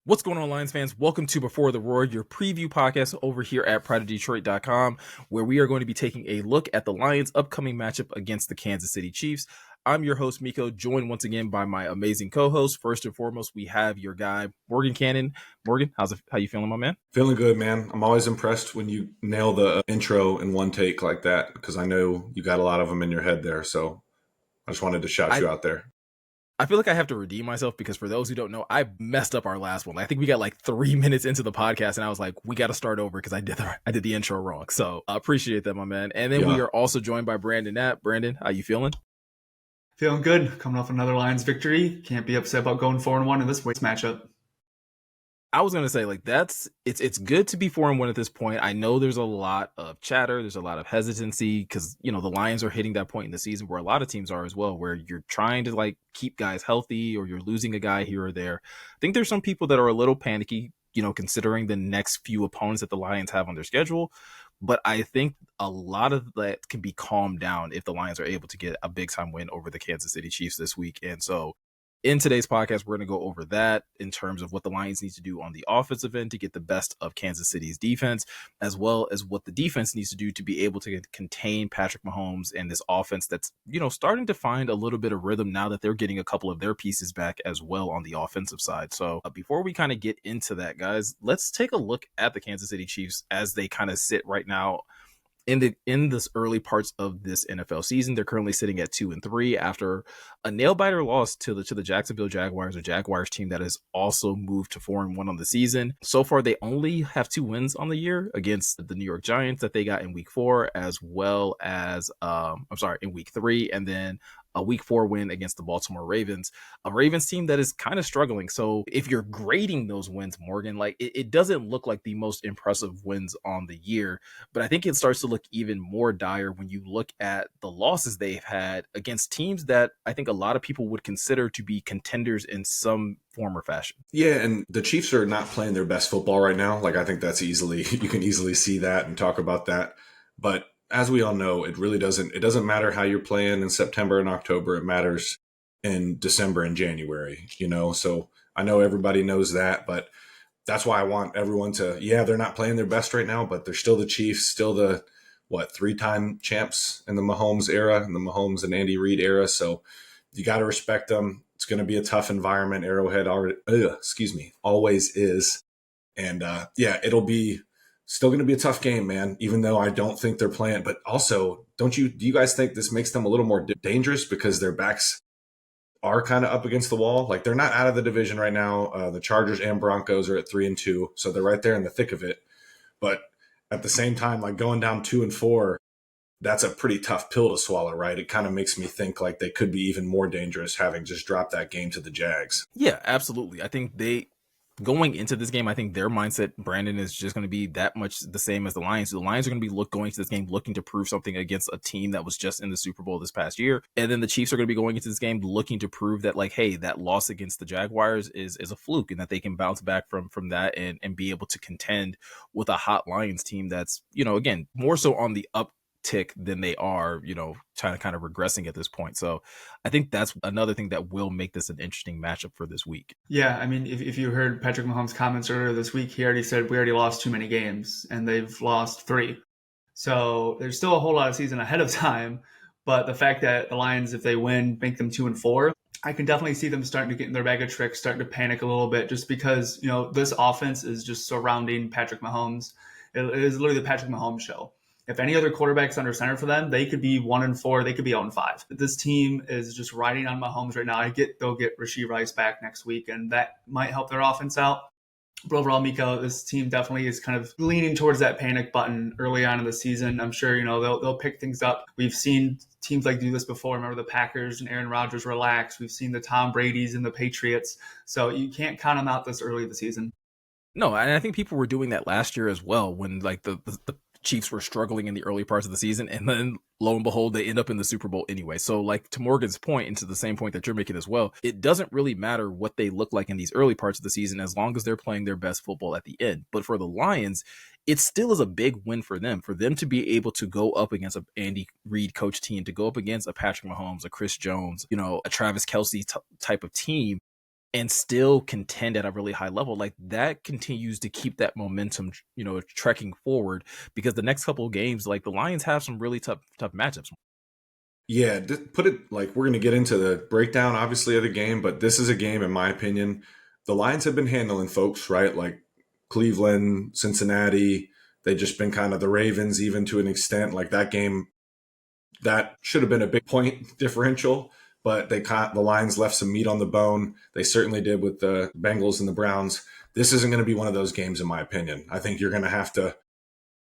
What's going on, Lions fans? Welcome to Before the Roar, your preview podcast over here at PrideOfDetroit.com, where we are going to be taking a look at the Lions' upcoming matchup against the Kansas City Chiefs. I'm your host, Meko, joined once again by my amazing co-host. First and foremost, we have your guy, Morgan Cannon. Morgan, how you feeling, my man? Feeling good, man. I'm always impressed when you nail the intro in one take like that, because I know you got a lot of them in your head there. So I just wanted to shout you out there. I feel like I have to redeem myself because for those who don't know, I messed up our last one. I think we got like 3 minutes into the podcast and I was like, we got to start over because I did the intro wrong. So I appreciate that, my man. And then we are also joined by Brandon Knapp. Brandon, how you feeling? Feeling good. Coming off another Lions victory. Can't be upset about going 4-1 in this week's matchup. I was gonna say, like, it's good to be 4-1 at this point. I know there's a lot of chatter, there's a lot of hesitancy because the Lions are hitting that point in the season where a lot of teams are as well, where you're trying to like keep guys healthy or you're losing a guy here or there. I think there's some people that are a little panicky, considering the next few opponents that the Lions have on their schedule. But I think a lot of that can be calmed down if the Lions are able to get a big time win over the Kansas City Chiefs this week. And so in today's podcast, we're going to go over that in terms of what the Lions need to do on the offensive end to get the best of Kansas City's defense, as well as what the defense needs to do to be able to contain Patrick Mahomes and this offense that's, starting to find a little bit of rhythm now that they're getting a couple of their pieces back as well on the offensive side. So before we kind of get into that, guys, let's take a look at the Kansas City Chiefs as they kind of sit right now in this early parts of this NFL season. They're currently sitting at 2-3 after a nail-biter loss to the Jacksonville Jaguars, a Jaguars team that has also moved to 4-1 on the season. So far, they only have 2 wins on the year against the New York Giants that they got in week 4, as well as in week 3, and then a week 4 win against the Baltimore Ravens, a Ravens team that is kind of struggling. So if you're grading those wins, Morgan, like it doesn't look like the most impressive wins on the year, but I think it starts to look even more dire when you look at the losses they've had against teams that I think a lot of people would consider to be contenders in some form or fashion. Yeah, and the Chiefs are not playing their best football right now. Like, I think that's you can easily see that and talk about that. But as we all know, it doesn't matter how you're playing in September and October. It matters in December and January, So I know everybody knows that, but that's why I want everyone to, they're not playing their best right now, but they're still the Chiefs, still the 3-time champs in the Mahomes era, in the Mahomes and Andy Reid era. So you got to respect them. It's going to be a tough environment. Arrowhead always is. And it'll be still going to be a tough game, man, even though I don't think they're playing. But also, do you guys think this makes them a little more dangerous because their backs are kind of up against the wall? Like, they're not out of the division right now. The Chargers and Broncos are at 3-2, so they're right there in the thick of it. But at the same time, like going down 2-4, that's a pretty tough pill to swallow, right? It kind of makes me think like they could be even more dangerous having just dropped that game to the Jags. Yeah, absolutely. I think going into this game, I think their mindset, Brandon, is just going to be that much the same as the Lions. The Lions are going to be going to this game looking to prove something against a team that was just in the Super Bowl this past year. And then the Chiefs are going to be going into this game looking to prove that, like, hey, that loss against the Jaguars is a fluke and that they can bounce back from that and be able to contend with a hot Lions team that's, again, more so on the uptick than they are, kind of regressing at this point. So I think that's another thing that will make this an interesting matchup for this week. Yeah, I mean, if you heard Patrick Mahomes' comments earlier this week, he already said we already lost too many games, and they've lost 3. So there's still a whole lot of season ahead of time. But the fact that the Lions, if they win, make them 2-4, I can definitely see them starting to get in their bag of tricks, starting to panic a little bit, just because this offense is just surrounding Patrick Mahomes. It is literally the Patrick Mahomes show. If any other quarterback's under center for them, they could be 1-4, they could be 0-5. This team is just riding on Mahomes right now. They'll get Rashee Rice back next week, and that might help their offense out. But overall, Meko, this team definitely is kind of leaning towards that panic button early on in the season. I'm sure they'll pick things up. We've seen teams like do this before. Remember the Packers and Aaron Rodgers relax. We've seen the Tom Brady's and the Patriots. So you can't count them out this early in the season. No, and I think people were doing that last year as well when like the Chiefs were struggling in the early parts of the season, and then lo and behold, they end up in the Super Bowl anyway. So like to Morgan's point, and to the same point that you're making as well, it doesn't really matter what they look like in these early parts of the season as long as they're playing their best football at the end. But for the Lions, it still is a big win for them to be able to go up against a Andy Reid coach team, to go up against a Patrick Mahomes, a Chris Jones, a Travis Kelce type of team. and still contend at a really high level, like that continues to keep that momentum, trekking forward, because the next couple of games, like the Lions have some really tough matchups. Yeah, put it like we're going to get into the breakdown, obviously, of the game, but this is a game, in my opinion, the Lions have been handling folks, right? Like Cleveland, Cincinnati, they've just been kind of the Ravens, even to an extent. Like that game, that should have been a big point differential, but the Lions left some meat on the bone. They certainly did with the Bengals and the Browns. This isn't going to be one of those games, in my opinion. I think you're going to have to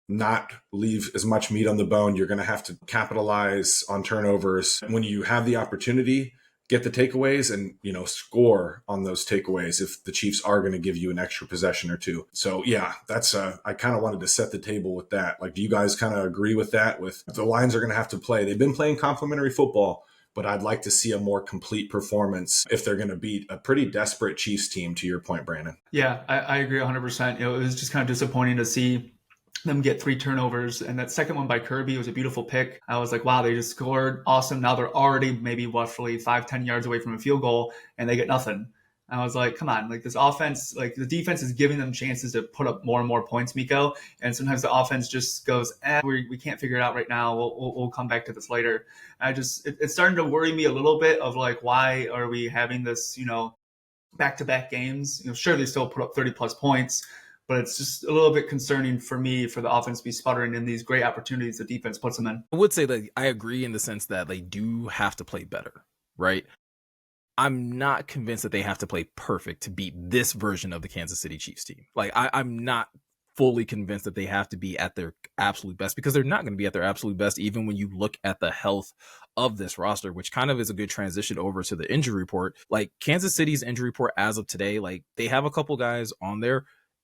not leave as much meat on the bone. You're going to have to capitalize on turnovers when you have the opportunity, get the takeaways, and score on those takeaways if the Chiefs are going to give you an extra possession or two. So yeah, that's I kind of wanted to set the table with that. Like, do you guys kind of agree with that? With the Lions are going to have to play. They've been playing complimentary football, but I'd like to see a more complete performance if they're going to beat a pretty desperate Chiefs team, to your point, Brandon. Yeah, I agree 100%. It was just kind of disappointing to see them get 3 turnovers, and that second one by Kirby was a beautiful pick. I was like, wow, they just scored, awesome. Now they're already maybe roughly 5-10 yards away from a field goal, and they get nothing. I was like, come on, like this offense, like the defense is giving them chances to put up more and more points, Meko, and sometimes the offense just goes, we can't figure it out right now. We'll come back to this later. It's starting to worry me a little bit of like, why are we having this, back-to-back games? Sure, they still put up 30 plus points, but it's just a little bit concerning for me for the offense to be sputtering in these great opportunities the defense puts them in. I would say that I agree in the sense that they do have to play better, right? I'm not convinced that they have to play perfect to beat this version of the Kansas City Chiefs team. Like, I'm not fully convinced that they have to be at their absolute best, because they're not going to be at their absolute best, even when you look at the health of this roster, which kind of is a good transition over to the injury report. Like, Kansas City's injury report as of today, like they have a couple guys on there.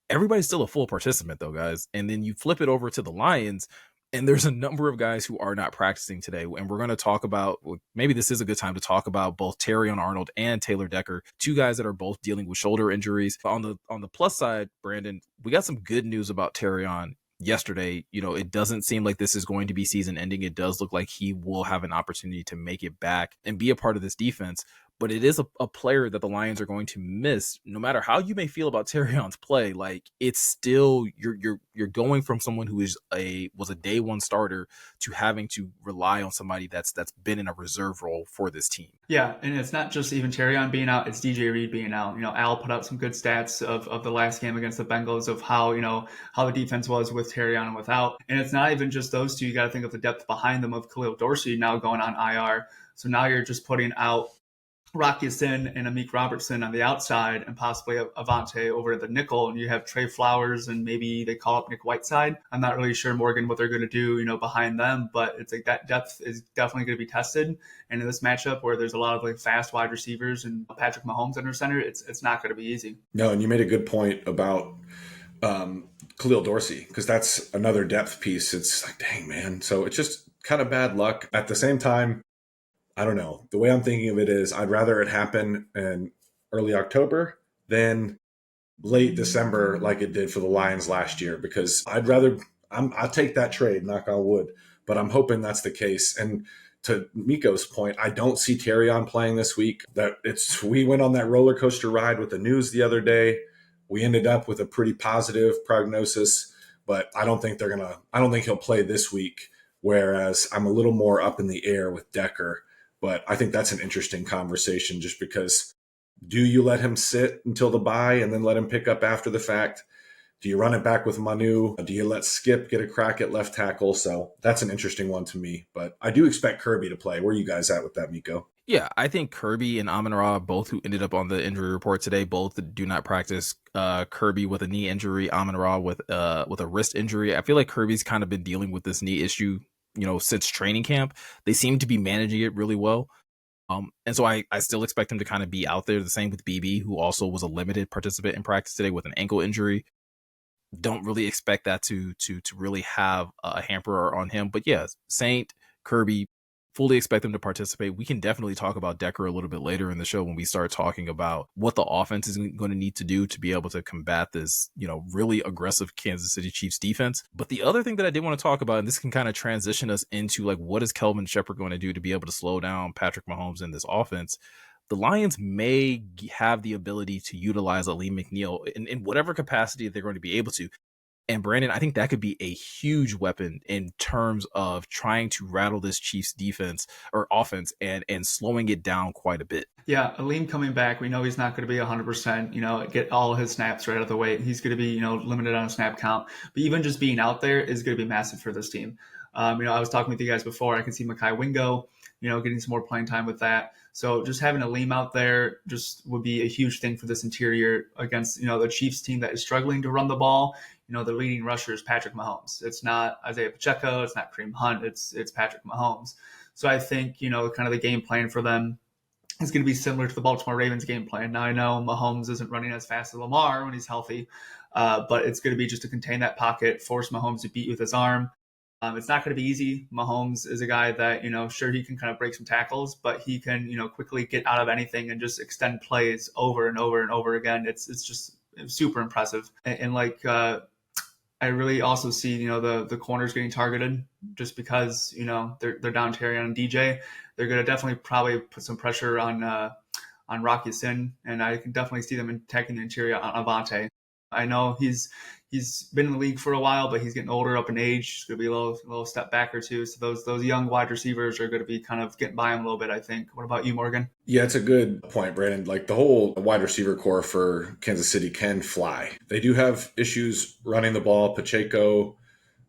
Everybody's still a full participant though, guys. And then you flip it over to the Lions, and there's a number of guys who are not practicing today. And we're going to talk about, maybe this is a good time to talk about both Terrion Arnold and Taylor Decker, 2 guys that are both dealing with shoulder injuries. On the plus side, Brandon, we got some good news about Terrion yesterday. It doesn't seem like this is going to be season ending. It does look like he will have an opportunity to make it back and be a part of this defense. But it is a player that the Lions are going to miss, no matter how you may feel about Terrion's play. Like, it's still, you're going from someone who was a day one starter to having to rely on somebody that's been in a reserve role for this team. Yeah, and it's not just even Terrion being out; it's DJ Reed being out. Al put out some good stats of the last game against the Bengals of how how the defense was with Terrion and without. And it's not even just those two. You got to think of the depth behind them of Khalil Dorsey now going on IR. So now you're just putting out Rocky Sin and Amik Robertson on the outside, and possibly Avante over the nickel, and you have Trey Flowers and maybe they call up Nick Whiteside. I'm not really sure, Morgan, what they're going to do, behind them, but it's like that depth is definitely going to be tested. And in this matchup where there's a lot of like fast wide receivers and Patrick Mahomes under center, it's not going to be easy. No, and you made a good point about Khalil Dorsey, because that's another depth piece. It's like, dang, man. So it's just kind of bad luck. At the same time, I don't know. The way I'm thinking of it is I'd rather it happen in early October than late December like it did for the Lions last year, because I'll take that trade, knock on wood, but I'm hoping that's the case. And to Meko's point, I don't see Terrion playing this week. We went on that roller coaster ride with the news the other day. We ended up with a pretty positive prognosis, but I don't think he'll play this week. Whereas I'm a little more up in the air with Decker. But I think that's an interesting conversation, just because, do you let him sit until the bye and then let him pick up after the fact? Do you run it back with Manu? Do you let Skip get a crack at left tackle? So that's an interesting one to me. But I do expect Kirby to play. Where are you guys at with that, Meko? Yeah, I think Kirby and Amon-Ra, both who ended up on the injury report today, both do not practice. Kirby with a knee injury, Amon-Ra with a wrist injury. I feel like Kirby's kind of been dealing with this knee issue since training camp. They seem to be managing it really well. And so I still expect him to kind of be out there. The same with BB, who also was a limited participant in practice today with an ankle injury. Don't really expect that to really have a hamper on him. But yeah, Saint, Kirby, fully expect them to participate. We can definitely talk about Decker a little bit later in the show when we start talking about what the offense is going to need to do to be able to combat this, really aggressive Kansas City Chiefs defense. But the other thing that I did want to talk about, and this can kind of transition us into like, what is Kelvin Shepherd going to do to be able to slow down Patrick Mahomes in this offense? the Lions may have the ability to utilize Aleem McNeil in whatever capacity they're going to be able to. And Brandon, I think that could be a huge weapon in terms of trying to rattle this Chiefs defense or offense and slowing it down quite a bit. Yeah, Aleem coming back, we know he's not going to be 100%, get all his snaps right out of the way. He's going to be, limited on a snap count. But even just being out there is going to be massive for this team. I was talking with you guys before. I can see Mekhi Wingo, getting some more playing time with that. So just having Aleem out there just would be a huge thing for this interior against, the Chiefs team that is struggling to run the ball. The leading rusher is Patrick Mahomes. It's not Isaiah Pacheco. It's not Kareem Hunt. It's Patrick Mahomes. So I think, kind of the game plan for them is going to be similar to the Baltimore Ravens game plan. Now I know Mahomes isn't running as fast as Lamar when he's healthy, but it's going to be just to contain that pocket, force Mahomes to beat you with his arm. It's not going to be easy. Mahomes is a guy that, sure, he can kind of break some tackles, but he can, quickly get out of anything and just extend plays over and over and over again. It's just super impressive. And I really also see, the corners getting targeted just because, they're down Terry and DJ. They're going to definitely probably put some pressure on Rocky Sin, and I can definitely see them attacking the interior on Avante. I know he's been in the league for a while, but he's getting older up in age. It's going to be a little step back or two. So those young wide receivers are going to be kind of getting by him a little bit, I think. What about you, Morgan? Yeah, it's a good point, Brandon. Like the whole wide receiver core for Kansas City can fly. They do have issues running the ball. Pacheco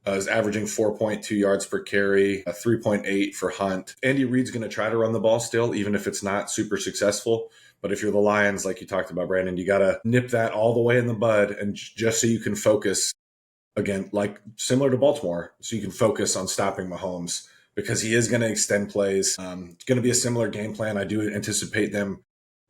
is averaging 4.2 yards per carry, 3.8 for Hunt. Andy Reid's going to try to run the ball still, even if it's not super successful. But if you're the Lions, like you talked about, Brandon, you got to nip that all the way in the bud, and just so you can focus, again, like similar to Baltimore, so you can focus on stopping Mahomes, because he is going to extend plays. It's going to be a similar game plan. I do anticipate them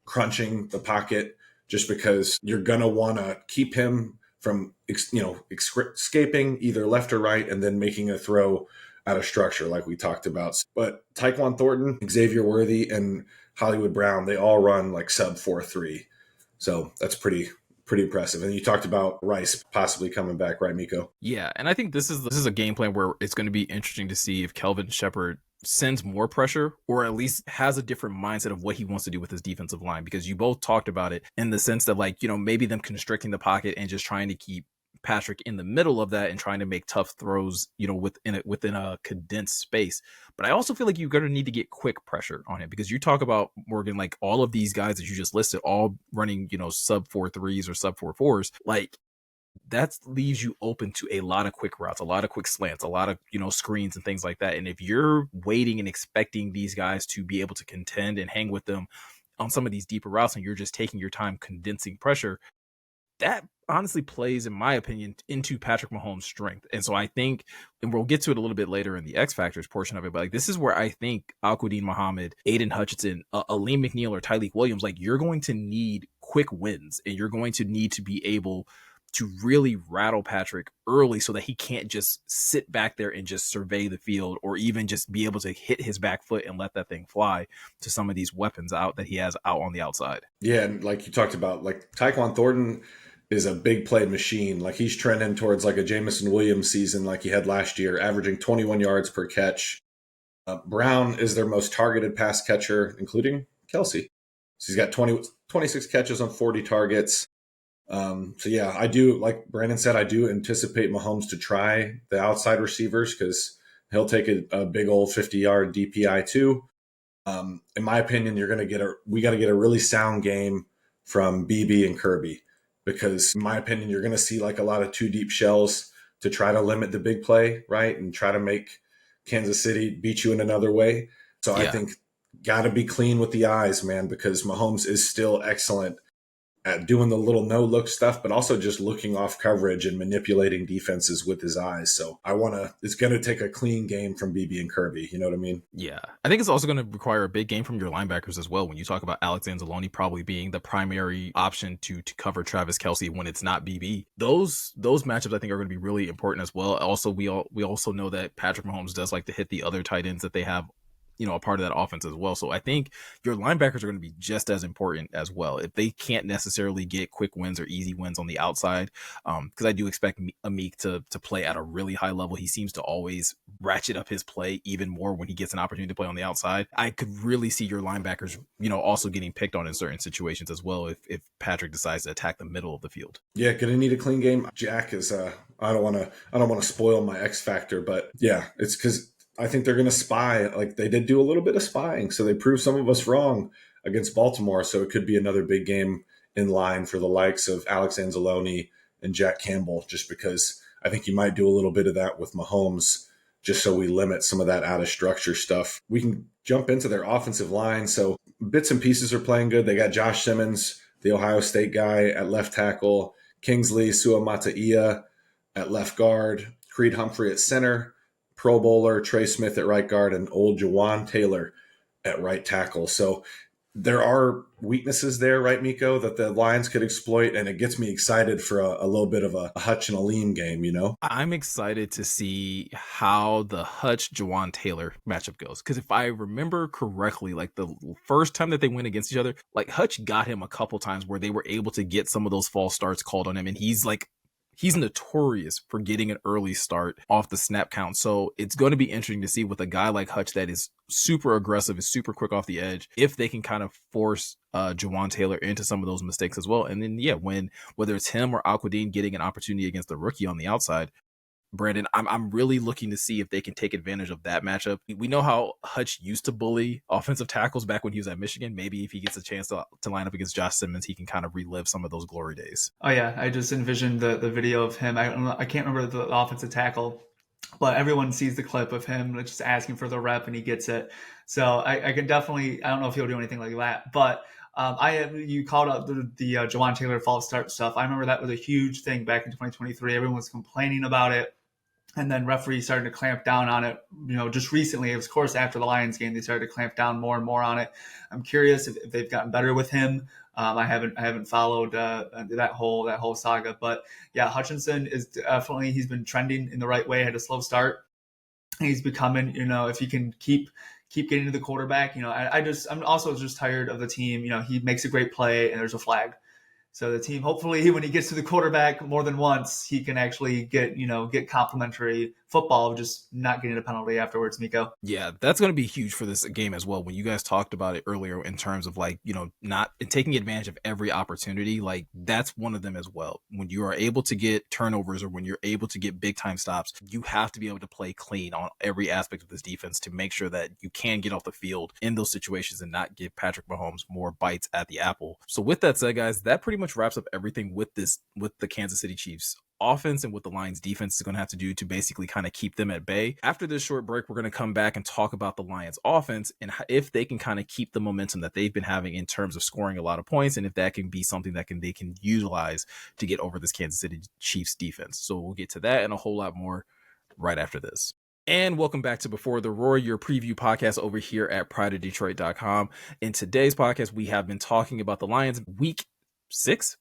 crunching the pocket just because you're going to want to keep him from escaping either left or right and then making a throw out of structure like we talked about. But Tyquan Thornton, Xavier Worthy, and Hollywood Brown, they all run like sub 4.3. So that's pretty impressive. And you talked about Rice possibly coming back, right, Meko? Yeah, and I think this is a game plan where it's going to be interesting to see if Kelvin Shepherd sends more pressure or at least has a different mindset of what he wants to do with his defensive line, because you both talked about it in the sense that maybe them constricting the pocket and just trying to keep Patrick in the middle of that and trying to make tough throws, within a condensed space. But I also feel like you're going to need to get quick pressure on him, because you talk about, Morgan, like all of these guys that you just listed, all running, sub 4.3s or sub 4.4s, like that leaves you open to a lot of quick routes, a lot of quick slants, a lot of, screens and things like that. And if you're waiting and expecting these guys to be able to contend and hang with them on some of these deeper routes, and you're just taking your time condensing pressure, that honestly plays, in my opinion, into Patrick Mahomes' strength. And so I think, and we'll get to it a little bit later in the X Factors portion of it, but this is where I think Al-Quadin Muhammad, Aiden Hutchinson, Aleem McNeil, or Tyleek Williams, you're going to need quick wins, and you're going to need to be able to really rattle Patrick early so that he can't just sit back there and just survey the field, or even just be able to hit his back foot and let that thing fly to some of these weapons out that he has out on the outside. Yeah, and like you talked about, Tyquan Thornton is a big play machine. He's trending towards a Jameson Williams season like he had last year, averaging 21 yards per catch. Brown is their most targeted pass catcher, including Kelsey. So he's got 26 catches on 40 targets. So yeah, I do, like Brandon said, I do anticipate Mahomes to try the outside receivers, because he'll take a big old 50-yard DPI too. In my opinion, we got to get a really sound game from BB and Kirby, because in my opinion, you're going to see a lot of two deep shells to try to limit the big play, right? And try to make Kansas City beat you in another way. So yeah. I think got to be clean with the eyes, man, because Mahomes is still excellent at doing the little no-look stuff, but also just looking off coverage and manipulating defenses with his eyes. So it's going to take a clean game from BB and Kirby. You know what I mean? Yeah. I think it's also going to require a big game from your linebackers as well. When you talk about Alex Anzalone probably being the primary option to cover Travis Kelce when it's not BB. Those matchups I think are going to be really important as well. Also, we also know that Patrick Mahomes does like to hit the other tight ends that they have a part of that offense as well. So I think your linebackers are going to be just as important as well. If they can't necessarily get quick wins or easy wins on the outside, because I do expect Amik to play at a really high level. He seems to always ratchet up his play even more when he gets an opportunity to play on the outside. I could really see your linebackers, also getting picked on in certain situations as well if Patrick decides to attack the middle of the field. Yeah, gonna need a clean game. Jack is I don't wanna spoil my X factor, but yeah, it's because I think they're gonna spy. Like they did do a little bit of spying, so they proved some of us wrong against Baltimore. So it could be another big game in line for the likes of Alex Anzalone and Jack Campbell, just because I think you might do a little bit of that with Mahomes, just so we limit some of that out of structure stuff. We can jump into their offensive line. So bits and pieces are playing good. They got Josh Simmons, the Ohio State guy, at left tackle, Kingsley Suamataia at left guard, Creed Humphrey at center, Pro Bowler Trey Smith at right guard, and old Jawan Taylor at right tackle. So there are weaknesses there, right, Meko, that the Lions could exploit, and it gets me excited for a little bit of a Hutch and Alim game, I'm excited to see how the Hutch-Jawan Taylor matchup goes. Because if I remember correctly, like the first time that they went against each other, like Hutch got him a couple times where they were able to get some of those false starts called on him, and he's notorious for getting an early start off the snap count. So it's going to be interesting to see with a guy like Hutch that is super aggressive, is super quick off the edge, if they can kind of force Jawan Taylor into some of those mistakes as well. And then, whether it's him or Aquadine getting an opportunity against the rookie on the outside, Brandon, I'm really looking to see if they can take advantage of that matchup. We know how Hutch used to bully offensive tackles back when he was at Michigan. Maybe if he gets a chance to line up against Josh Simmons, he can kind of relive some of those glory days. Oh yeah, I just envisioned the video of him. I can't remember the offensive tackle, but everyone sees the clip of him just asking for the rep and he gets it. So I can definitely, I don't know if he'll do anything like that, but you called out the Jawan Taylor false start stuff. I remember that was a huge thing back in 2023. Everyone was complaining about it. And then referees started to clamp down on it, just recently. It was, of course, after the Lions game, they started to clamp down more and more on it. I'm curious if they've gotten better with him. I haven't followed that whole saga, but yeah, Hutchinson is definitely, he's been trending in the right way. Had a slow start. He's becoming, if he can keep getting to the quarterback, I'm also just tired of the team. He makes a great play and there's a flag. So the team, hopefully, when he gets to the quarterback more than once, he can actually get complimentary football, just not getting a penalty afterwards, Meko. Yeah, that's going to be huge for this game as well. When you guys talked about it earlier in terms of not taking advantage of every opportunity, like that's one of them as well. When you are able to get turnovers or when you're able to get big time stops, you have to be able to play clean on every aspect of this defense to make sure that you can get off the field in those situations and not give Patrick Mahomes more bites at the apple. So with that said, guys, that pretty much wraps up everything with the Kansas City Chiefs offense and what the Lions defense is going to have to do to basically kind of keep them at bay. After this short break, we're going to come back and talk about the Lions offense and if they can kind of keep the momentum that they've been having in terms of scoring a lot of points, and if that can be something that they can utilize to get over this Kansas City Chiefs defense. So we'll get to that and a whole lot more right after this. And welcome back to Before the Roar, your preview podcast over here at prideofdetroit.com. In today's podcast, we have been talking about the Lions week 6,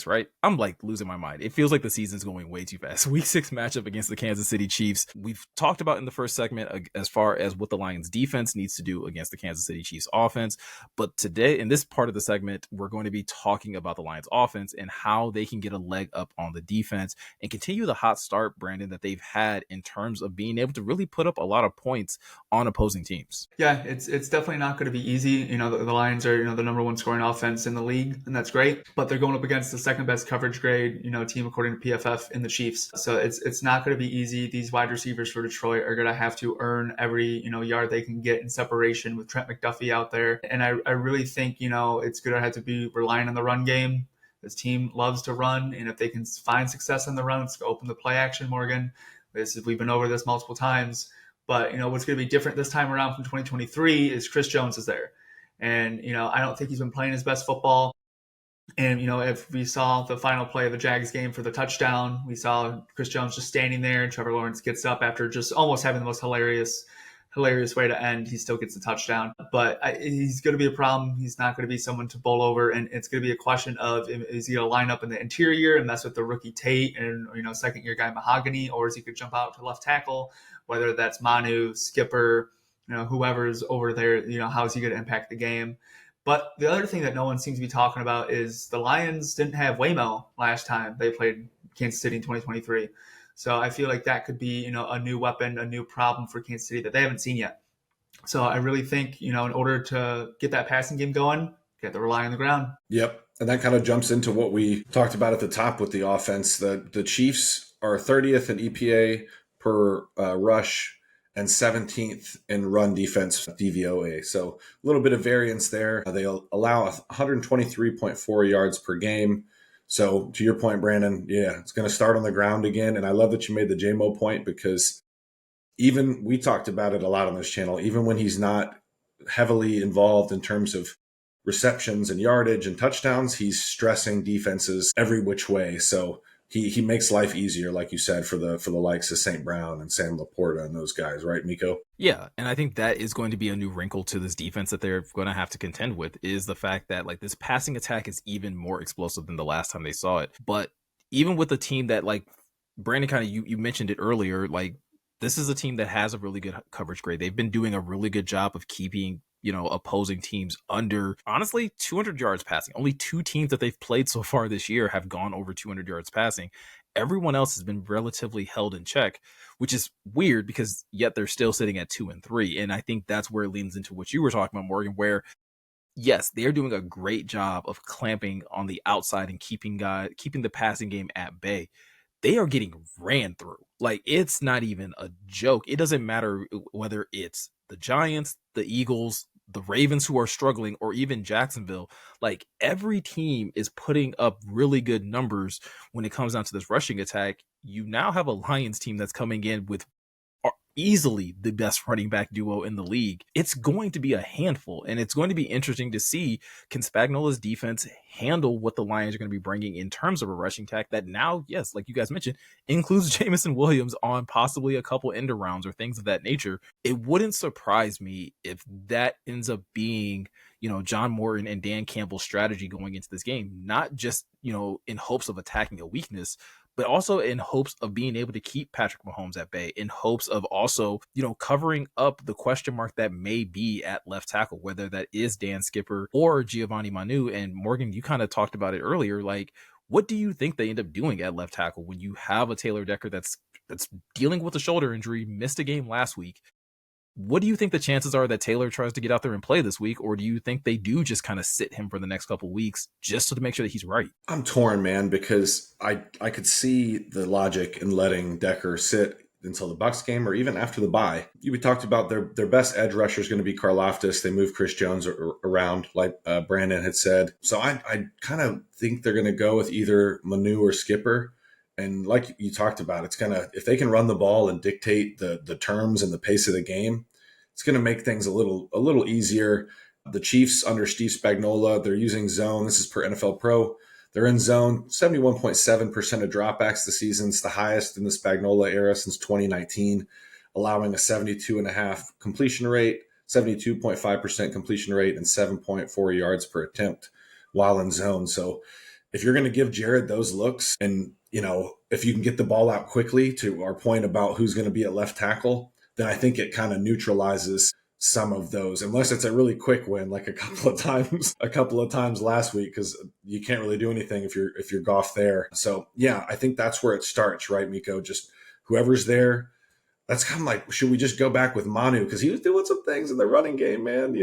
right? I'm losing my mind. It feels like the season's going way too fast. Week 6 matchup against the Kansas City Chiefs. We've talked about in the first segment as far as what the Lions defense needs to do against the Kansas City Chiefs offense. But today, in this part of the segment, we're going to be talking about the Lions offense and how they can get a leg up on the defense and continue the hot start, Brandon, that they've had in terms of being able to really put up a lot of points on opposing teams. Yeah, it's definitely not going to be easy. The Lions are, the number one scoring offense in the league, and that's great. But they're going up against the second best coverage grade, team according to PFF in the Chiefs. So it's not going to be easy. These wide receivers for Detroit are going to have to earn every, yard they can get in separation with Trent McDuffie out there. And I really think, it's going to have to be relying on the run game. This team loves to run, and if they can find success on the run, it's going to open the play action, Morgan. We've been over this multiple times. But, what's going to be different this time around from 2023 is Chris Jones is there. And, I don't think he's been playing his best football. And, if we saw the final play of the Jags game for the touchdown, we saw Chris Jones just standing there, and Trevor Lawrence gets up after just almost having the most hilarious way to end. He still gets the touchdown. But he's going to be a problem. He's not going to be someone to bowl over. And it's going to be a question of, is he going to line up in the interior and mess with the rookie Tate and, second-year guy Mahogany, or is he could jump out to left tackle, whether that's Manu, Skipper, whoever's over there, how is he going to impact the game? But the other thing that no one seems to be talking about is the Lions didn't have Waymo last time they played Kansas City in 2023. So I feel like that could be, a new weapon, a new problem for Kansas City that they haven't seen yet. So I really think, in order to get that passing game going, you have to rely on the ground. Yep. And that kind of jumps into what we talked about at the top with the offense. The Chiefs are 30th in EPA per rush and 17th in run defense DVOA. So a little bit of variance there. They allow 123.4 yards per game. So to your point, Brandon, yeah, it's going to start on the ground again. And I love that you made the JMO point, because even we talked about it a lot on this channel, even when he's not heavily involved in terms of receptions and yardage and touchdowns, he's stressing defenses every which way. So he makes life easier, like you said, for the likes of St. Brown and Sam Laporta and those guys, right, Meko? Yeah, and I think that is going to be a new wrinkle to this defense that they're going to have to contend with, is the fact that like this passing attack is even more explosive than the last time they saw it. But even with a team that, like Brandon, kind of you mentioned it earlier, like this is a team that has a really good coverage grade. They've been doing a really good job of keeping opposing teams under, honestly, 200 yards passing. Only 2 teams that they've played so far this year have gone over 200 yards passing. Everyone else has been relatively held in check, which is weird because yet they're still sitting at 2-3. And I think that's where it leans into what you were talking about, Morgan, where yes, they're doing a great job of clamping on the outside and keeping the passing game at bay. They are getting ran through. Like, it's not even a joke. It doesn't matter whether it's the Giants, the Eagles, the Ravens, who are struggling, or even Jacksonville. Like, every team is putting up really good numbers when it comes down to this rushing attack. You now have a Lions team that's coming in with easily the best running back duo in the league. It's going to be a handful, and it's going to be interesting to see, can Spagnuolo's defense handle what the Lions are going to be bringing in terms of a rushing attack that now, yes, like you guys mentioned, includes Jameson Williams on possibly a couple end rounds or things of that nature. It wouldn't surprise me if that ends up being, John Morton and Dan Campbell's strategy going into this game, not just, in hopes of attacking a weakness, but also in hopes of being able to keep Patrick Mahomes at bay, in hopes of also, covering up the question mark that may be at left tackle, whether that is Dan Skipper or Giovanni Manu. And Morgan, you kind of talked about it earlier. Like, what do you think they end up doing at left tackle when you have a Taylor Decker that's dealing with a shoulder injury, missed a game last week? What do you think the chances are that Taylor tries to get out there and play this week? Or do you think they do just kind of sit him for the next couple of weeks just to make sure that he's right? I'm torn, man, because I could see the logic in letting Decker sit until the Bucs game or even after the bye. We talked about their best edge rusher is going to be Karlaftis. They move Chris Jones around, like Brandon had said. So I kind of think they're going to go with either Manu or Skipper. And like you talked about, it's going to, if they can run the ball and dictate the terms and the pace of the game, it's going to make things a little easier. The Chiefs under Steve Spagnuolo, they're using zone. This is per NFL Pro. They're in zone 71.7% of dropbacks this season. It's the highest in the Spagnuolo era since 2019, allowing a 72.5 completion rate, 72.5% completion rate, and 7.4 yards per attempt while in zone. So if you're going to give Jared those looks, and if you can get the ball out quickly, to our point about who's going to be at left tackle, then I think it kind of neutralizes some of those, unless it's a really quick win, like a couple of times last week, because you can't really do anything if you're Goff there. So yeah, I think that's where it starts, right, Meko? Just whoever's there. That's kind of like, should we just go back with Manu? Because he was doing some things in the running game, man.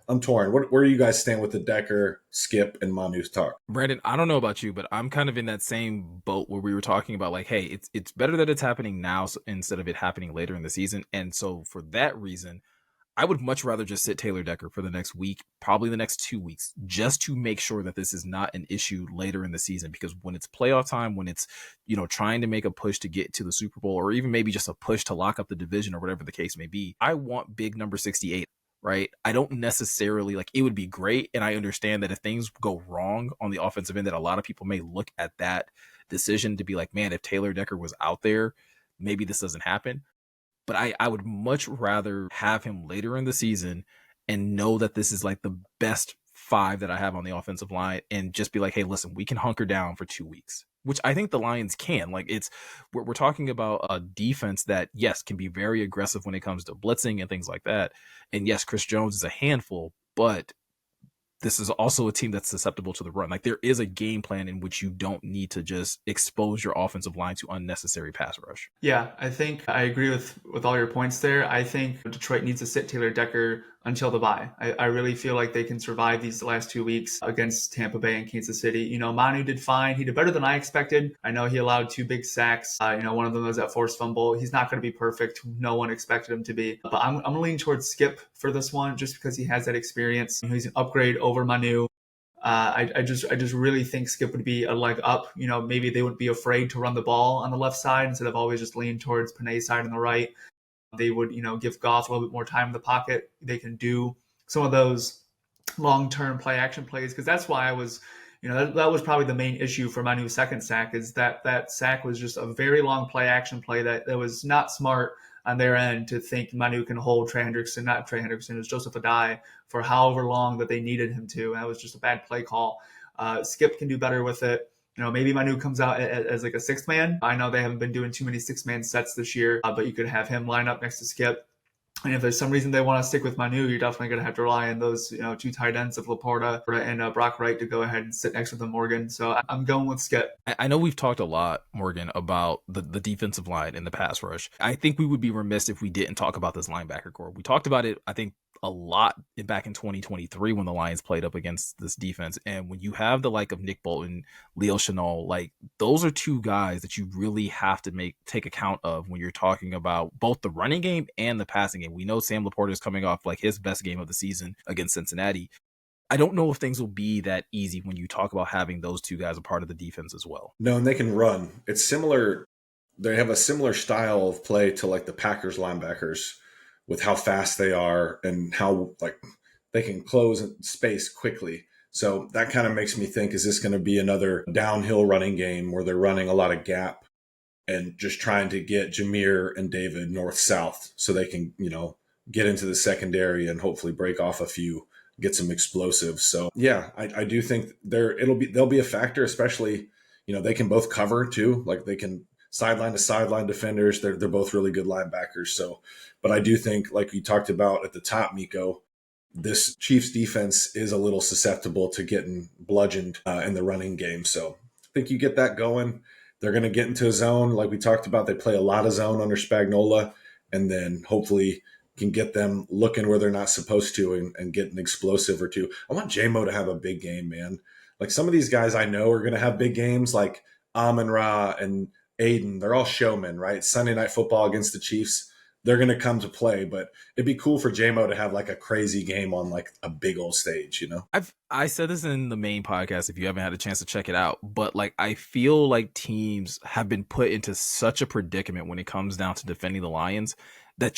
I'm torn. Where do you guys stand with the Decker, Skip, and Manu's talk? Brandon, I don't know about you, but I'm kind of in that same boat where we were talking about, like, hey, it's better that it's happening now instead of it happening later in the season. And so for that reason, I would much rather just sit Taylor Decker for the next week, probably the next 2 weeks, just to make sure that this is not an issue later in the season. Because when it's playoff time, when it's, trying to make a push to get to the Super Bowl, or even maybe just a push to lock up the division or whatever the case may be, I want big number 68, right? I don't necessarily, like, it would be great. And I understand that if things go wrong on the offensive end, that a lot of people may look at that decision to be like, man, if Taylor Decker was out there, maybe this doesn't happen. But I would much rather have him later in the season and know that this is like the best 5 that I have on the offensive line, and just be like, hey, listen, we can hunker down for 2 weeks. which I think the Lions can. Like we're talking about a defense that, yes, can be very aggressive when it comes to blitzing and things like that. And yes, Chris Jones is a handful, but this is also a team that's susceptible to the run. Like there is a game plan in which you don't need to just expose your offensive line to unnecessary pass rush. Yeah, I think I agree with all your points there. I think Detroit needs to sit Taylor Decker until the bye. I really feel like they can survive these last 2 weeks against Tampa Bay and Kansas City. You know, Manu did fine. He did better than I expected. I know he allowed 2 big sacks. One of them was that forced fumble. He's not going to be perfect. No one expected him to be. But I'm going to lean towards Skip for this one just because he has that experience. You know, he's an upgrade over Manu. I just really think Skip would be a leg up. You know, maybe they wouldn't be afraid to run the ball on the left side instead of always just lean towards Panay's side on the right. They would, give Goff a little bit more time in the pocket. They can do some of those long-term play action plays because that's why I was, that was probably the main issue for Manu's second sack is that sack was just a very long play action play that was not smart on their end to think Manu can hold not Trey Hendrickson, it was Joseph Adai for however long that they needed him to. And that was just a bad play call. Skip can do better with it. Maybe Manu comes out as like a sixth man. I know they haven't been doing too many 6-man sets this year, but you could have him line up next to Skip. And if there's some reason they want to stick with Manu, you're definitely going to have to rely on those, 2 tight ends of Laporta and Brock Wright to go ahead and sit next to them, Morgan. So I'm going with Skip. I know we've talked a lot, Morgan, about the defensive line and the pass rush. I think we would be remiss if we didn't talk about this linebacker core. We talked about it, I think, a lot back in 2023 when the Lions played up against this defense. And when you have the like of Nick Bolton, Leo Chenal, like those are 2 guys that you really have to take account of when you're talking about both the running game and the passing game. We know Sam Laporta is coming off like his best game of the season against Cincinnati. I don't know if things will be that easy when you talk about having those 2 guys a part of the defense as well. No, and they can run. It's similar. They have a similar style of play to like the Packers linebackers with how fast they are and how like they can close space quickly. So that kind of makes me think, is this going to be another downhill running game where they're running a lot of gap and just trying to get Jameer and David north-south so they can, get into the secondary and hopefully break off a few, get some explosives. So yeah, I do think they'll be a factor, especially, they can both cover too. Like they can sideline to sideline defenders. They're both really good linebackers. So, but I do think, like we talked about at the top, Meko, this Chiefs defense is a little susceptible to getting bludgeoned in the running game. So I think you get that going. They're going to get into a zone. Like we talked about, they play a lot of zone under Spagnuolo, and then hopefully can get them looking where they're not supposed to and get an explosive or 2. I want J-Mo to have a big game, man. Like some of these guys I know are going to have big games like Amon-Ra and Aiden. They're all showmen, right? Sunday Night Football against the Chiefs. They're going to come to play, but it'd be cool for J-Mo to have like a crazy game on like a big old stage, I said this in the main podcast if you haven't had a chance to check it out, but like I feel like teams have been put into such a predicament when it comes down to defending the Lions that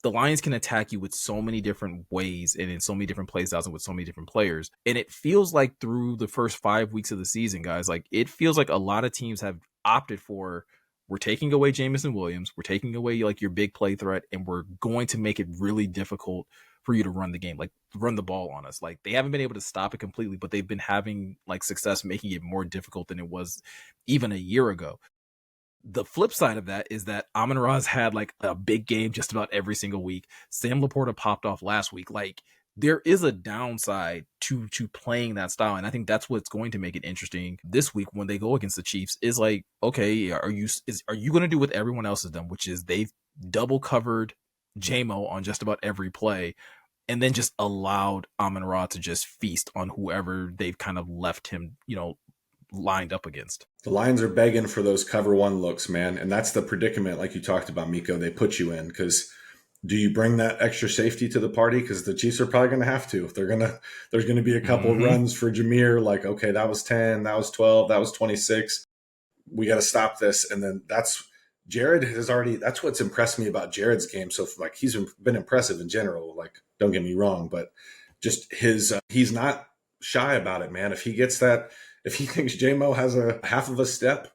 the Lions can attack you with so many different ways and in so many different play styles and with so many different players. And it feels like through the first 5 weeks of the season, guys, like it feels like a lot of teams have opted for, we're taking away Jameson Williams, we're taking away like your big play threat, and we're going to make it really difficult for you to run the game, like run the ball on us. Like they haven't been able to stop it completely, but they've been having like success making it more difficult than it was even a year ago. The flip side of that is that Amon-Ra's had like a big game just about every single week. Sam Laporta popped off last week. Like there is a downside to playing that style. And I think that's what's going to make it interesting this week when they go against the Chiefs is like, okay, are you going to do what everyone else has done, which is they've double covered J-Mo on just about every play and then just allowed Amon-Ra to just feast on whoever they've kind of left him, lined up against. The Lions are begging for those cover 1 looks, man. And that's the predicament, like you talked about, Meko, they put you in because do you bring that extra safety to the party? Because the Chiefs are probably going to have to. There's going to be a couple runs for Jameer, like, okay, that was 10, that was 12, that was 26. We got to stop this. And then Jared has already, that's what's impressed me about Jared's game. So like he's been impressive in general, like don't get me wrong, but just he's not shy about it, man. If he gets that, if he thinks J-Mo has a half of a step,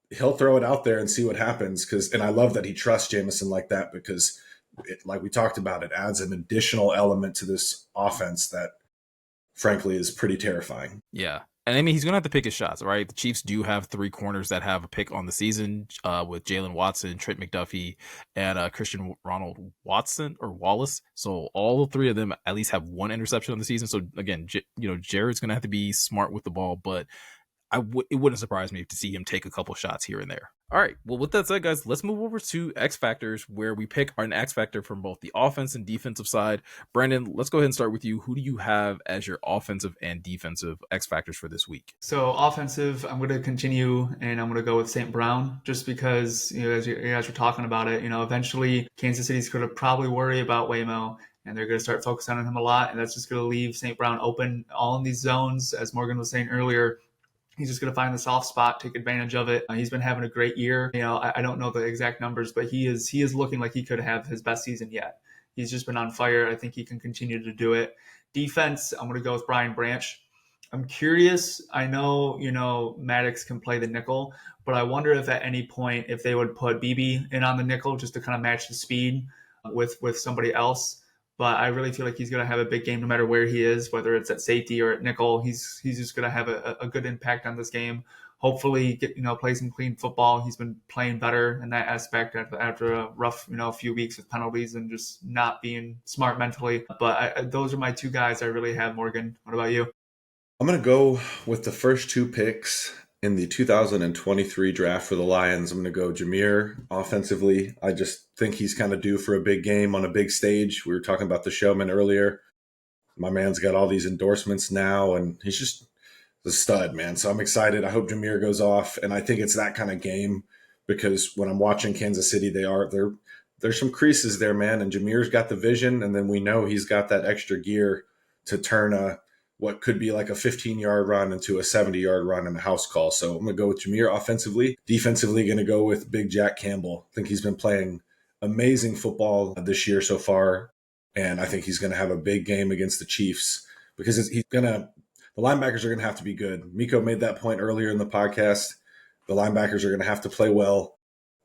he'll throw it out there and see what happens. And I love that he trusts Jameson like that because like we talked about, it adds an additional element to this offense that frankly is pretty terrifying. Yeah. And I mean, he's going to have to pick his shots, right? The Chiefs do have 3 corners that have a pick on the season with Jalen Watson, Trent McDuffie, and Christian Ronald Watson or Wallace. So all 3 of them at least have 1 interception on the season. So again, Jared's going to have to be smart with the ball, but it wouldn't surprise me to see him take a couple shots here and there. All right. Well, with that said, guys, let's move over to X Factors, where we pick an X Factor from both the offense and defensive side. Brandon, let's go ahead and start with you. Who do you have as your offensive and defensive X Factors for this week? So offensive, I'm going to continue, and I'm going to go with St. Brown, just because, as you guys were talking about it, eventually Kansas City's going to probably worry about Waymo, and they're going to start focusing on him a lot, and that's just going to leave St. Brown open all in these zones, as Morgan was saying earlier. He's just going to find the soft spot, take advantage of it. He's been having a great year. I don't know the exact numbers, but he is looking like he could have his best season yet. He's just been on fire. I think he can continue to do it. Defense, I'm going to go with Brian Branch. I'm curious. I know, Maddox can play the nickel, but I wonder if at any point if they would put BB in on the nickel just to kind of match the speed with somebody else. But I really feel like he's going to have a big game no matter where he is, whether it's at safety or at nickel. He's just going to have a good impact on this game. Hopefully, play some clean football. He's been playing better in that aspect after a rough, few weeks with penalties and just not being smart mentally. But those are my 2 guys I really have. Morgan, what about you? I'm going to go with the first 2 picks in the 2023 draft for the Lions. I'm going to go Jameer offensively. I just think he's kind of due for a big game on a big stage. We were talking about the showman earlier. My man's got all these endorsements now, and he's just a stud, man. So I'm excited. I hope Jameer goes off, and I think it's that kind of game because when I'm watching Kansas City, there's some creases there, man, and Jameer's got the vision, and then we know he's got that extra gear to turn what could be like a 15-yard run into a 70-yard run in a house call. So I'm going to go with Jameer offensively. Defensively, going to go with Big Jack Campbell. I think he's been playing amazing football this year so far, and I think he's going to have a big game against the Chiefs because the linebackers are going to have to be good. Meko made that point earlier in the podcast. The linebackers are going to have to play well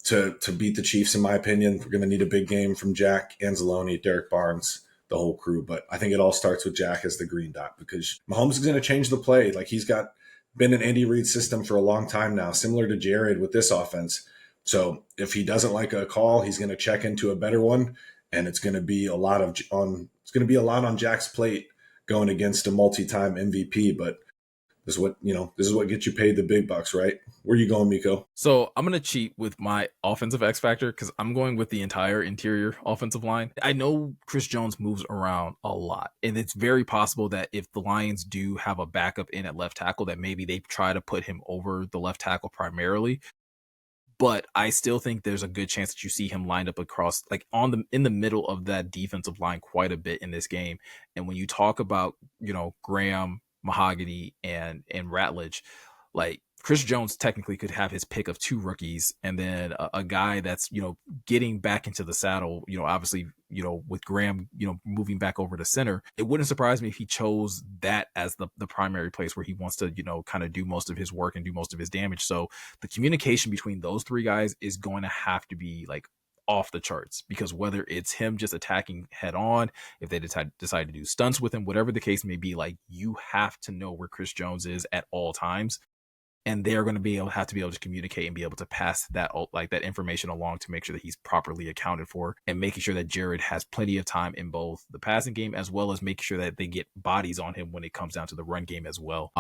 to beat the Chiefs, in my opinion. We're going to need a big game from Jack, Anzalone, Derek Barnes, the whole crew. But I think it all starts with Jack as the green dot because Mahomes is going to change the play. Like he's been in Andy Reid's system for a long time now, similar to Jared with this offense. So if he doesn't like a call, he's going to check into a better one, and it's going to be a lot on Jack's plate going against a multi-time MVP. But this is what gets you paid the big bucks, right? Where are you going, Meko? So I'm going to cheat with my offensive X factor because I'm going with the entire interior offensive line. I know Chris Jones moves around a lot, and it's very possible that if the Lions do have a backup in at left tackle, that maybe they try to put him over the left tackle primarily. But I still think there's a good chance that you see him lined up across, like in the middle of that defensive line quite a bit in this game. And when you talk about, Graham, Mahogany, and Ratledge, like Chris Jones technically could have his pick of 2 rookies, and then a guy that's getting back into the saddle. Obviously, with Graham, moving back over to center, it wouldn't surprise me if he chose that as the primary place where he wants to kind of do most of his work and do most of his damage. So the communication between those 3 guys is going to have to be like off the charts, because whether it's him just attacking head on, if they decide to do stunts with him, whatever the case may be, like you have to know where Chris Jones is at all times. And they're going to have to be able to communicate and be able to pass that information along to make sure that he's properly accounted for, and making sure that Jared has plenty of time in both the passing game as well as making sure that they get bodies on him when it comes down to the run game as well.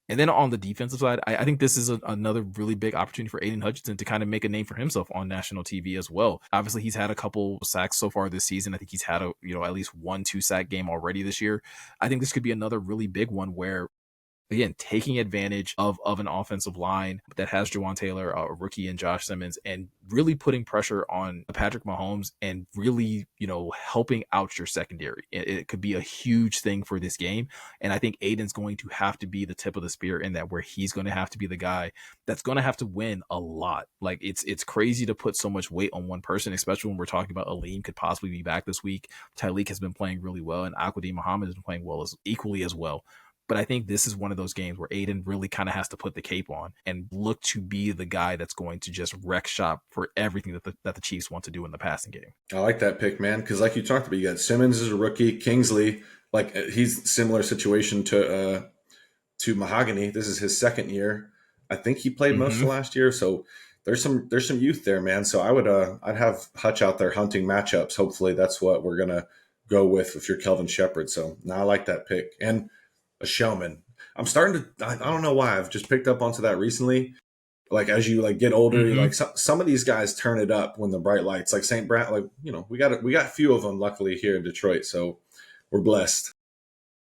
And then on the defensive side, I think this is another really big opportunity for Aiden Hutchinson to kind of make a name for himself on national TV as well. Obviously, he's had a couple sacks so far this season. I think he's had at least 1-2 sack game already this year. I think this could be another really big one where, again, taking advantage of an offensive line that has Jawan Taylor, a rookie, and Josh Simmons, and really putting pressure on Patrick Mahomes and really, helping out your secondary. It could be a huge thing for this game. And I think Aiden's going to have to be the tip of the spear in that, where he's going to have to be the guy that's going to have to win a lot. Like it's crazy to put so much weight on one person, especially when we're talking about Aleem could possibly be back this week. Tyleek has been playing really well, and Aquadine Muhammad has been playing equally as well. But I think this is one of those games where Aiden really kind of has to put the cape on and look to be the guy that's going to just wreck shop for everything that the Chiefs want to do in the passing game. I like that pick, man, because like you talked about, you got Simmons as a rookie, Kingsley, like he's similar situation to to Mahogany. This is his second year. I think he played most Mm-hmm. of last year, so there's some youth there, man. So I'd have Hutch out there hunting matchups. Hopefully, that's what we're gonna go with if you're Kelvin Shepherd. So now I like that pick and a showman. I'm starting to. I don't know why I've just picked up onto that recently. Like as you like get older, you Mm-hmm. like some of these guys turn it up when the bright lights. Like St. Brown, like we got a few of them luckily here in Detroit, so we're blessed.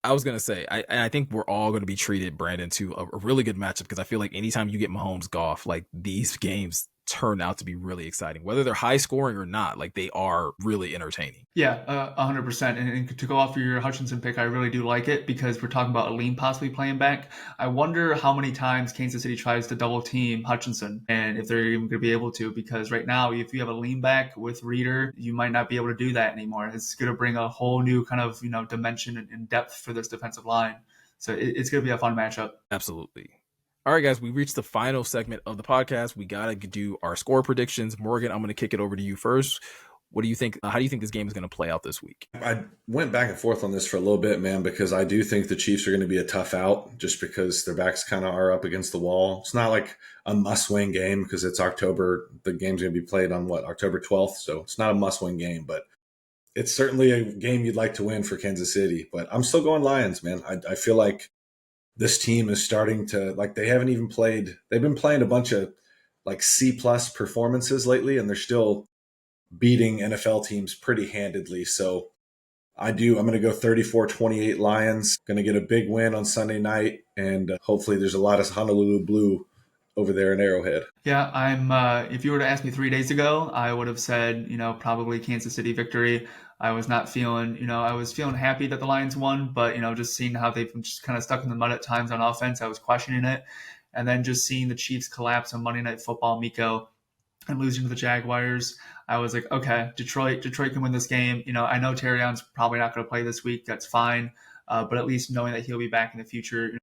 I was gonna say, I think we're all gonna be treated, Brandon, to a really good matchup because I feel like anytime you get Mahomes Goff, like these games turn out to be really exciting, whether they're high scoring or not. Like they are really entertaining. Yeah, 100%. And to go off of your Hutchinson pick, I really do like it because we're talking about Aleem possibly playing back. I wonder how many times Kansas City tries to double team Hutchinson and if they're even going to be able to, because right now, if you have a lean back with Reader, you might not be able to do that anymore. It's going to bring a whole new kind of, dimension and depth for this defensive line. So it's going to be a fun matchup. Absolutely. All right, guys, we reached the final segment of the podcast. We got to do our score predictions. Morgan, I'm going to kick it over to you first. What do you think? How do you think this game is going to play out this week? I went back and forth on this for a little bit, man, because I do think the Chiefs are going to be a tough out just because their backs kind of are up against the wall. It's not like a must-win game because it's October. The game's going to be played on October 12th, so it's not a must-win game, but it's certainly a game you'd like to win for Kansas City. But I'm still going Lions, man. I feel like this team is starting to like they haven't even played. They've been playing a bunch of like C plus performances lately, and they're still beating NFL teams pretty handedly. So I'm going to go 34-28 Lions. Going to get a big win on Sunday night, and hopefully there's a lot of Honolulu blue over there in Arrowhead. Yeah, I'm. If you were to ask me 3 days ago, I would have said, probably Kansas City victory. I was not feeling, I was feeling happy that the Lions won, but just seeing how they've been just kind of stuck in the mud at times on offense, I was questioning it. And then just seeing the Chiefs collapse on Monday Night Football, Meko, and losing to the Jaguars, I was like, okay, Detroit can win this game. I know Terrion's probably not going to play this week. That's fine. But at least knowing that he'll be back in the future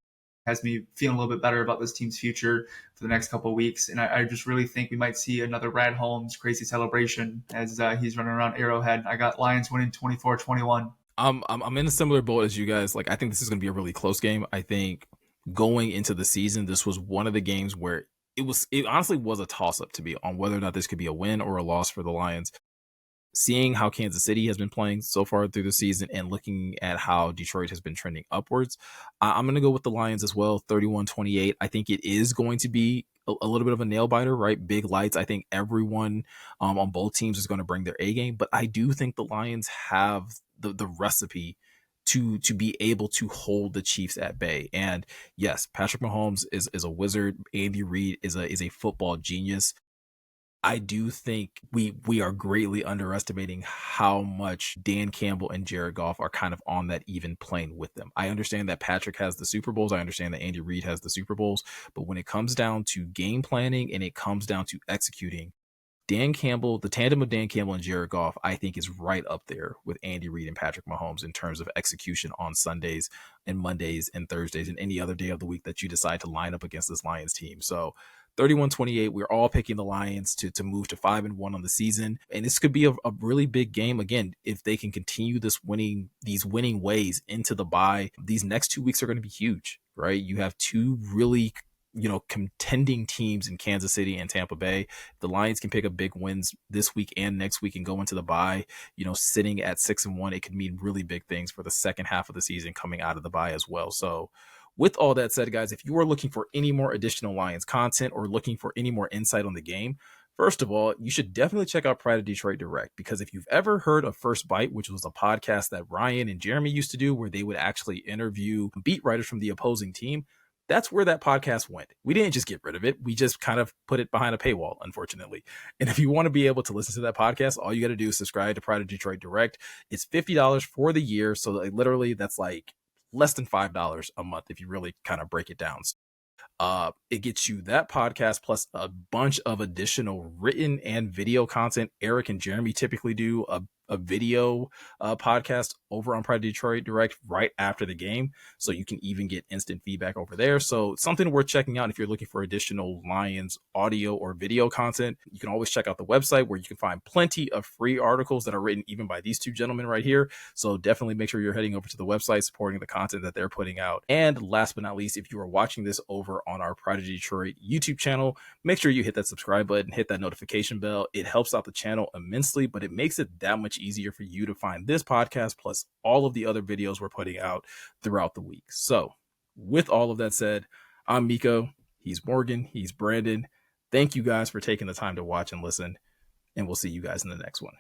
has me feeling a little bit better about this team's future for the next couple of weeks. And I just really think we might see another Brad Holmes crazy celebration as he's running around Arrowhead. I got Lions winning 24-21. I'm in a similar boat as you guys. Like I think this is going to be a really close game. I think going into the season, this was one of the games where it honestly was a toss up to be on whether or not this could be a win or a loss for the Lions. Seeing how Kansas City has been playing so far through the season and looking at how Detroit has been trending upwards, I'm going to go with the Lions as well, 31-28. I think it is going to be a little bit of a nail biter, right? Big lights. I think everyone on both teams is going to bring their A game, but I do think the Lions have the recipe to be able to hold the Chiefs at bay. And yes, Patrick Mahomes is a wizard. Andy Reid is a football genius. I do think we are greatly underestimating how much Dan Campbell and Jared Goff are kind of on that even plane with them. I understand that Patrick has the Super Bowls. I understand that Andy Reid has the Super Bowls. But when it comes down to game planning and it comes down to executing, Dan Campbell, the tandem of Dan Campbell and Jared Goff, I think is right up there with Andy Reid and Patrick Mahomes in terms of execution on Sundays and Mondays and Thursdays and any other day of the week that you decide to line up against this Lions team. So 31-28, we're all picking the Lions to move to 5-1 on the season. And this could be a really big game. Again, if they can continue these winning ways into the bye, these next 2 weeks are going to be huge, right? You have two really contending teams in Kansas City and Tampa Bay. The Lions can pick up big wins this week and next week and go into the bye, sitting at 6-1, it could mean really big things for the second half of the season coming out of the bye as well. So with all that said, guys, if you are looking for any more additional Lions content or looking for any more insight on the game, first of all, you should definitely check out Pride of Detroit Direct, because if you've ever heard of First Bite, which was a podcast that Ryan and Jeremy used to do where they would actually interview beat writers from the opposing team, that's where that podcast went. We didn't just get rid of it. We just kind of put it behind a paywall, unfortunately. And if you want to be able to listen to that podcast, all you got to do is subscribe to Pride of Detroit Direct. It's $50 for the year. So literally that's like less than $5 a month if you really kind of break it down. It gets you that podcast plus a bunch of additional written and video content. Eric and Jeremy typically do a video podcast over on Pride Detroit Direct right after the game. So you can even get instant feedback over there. So something worth checking out if you're looking for additional Lions audio or video content. You can always check out the website where you can find plenty of free articles that are written even by these two gentlemen right here. So definitely make sure you're heading over to the website, supporting the content that they're putting out. And last but not least, if you are watching this over on our Pride of Detroit YouTube channel, make sure you hit that subscribe button, hit that notification bell. It helps out the channel immensely, but it makes it that much easier for you to find this podcast plus all of the other videos we're putting out throughout the week. So with all of that said, I'm Meko. He's Morgan. He's Brandon. Thank you guys for taking the time to watch and listen, and we'll see you guys in the next one.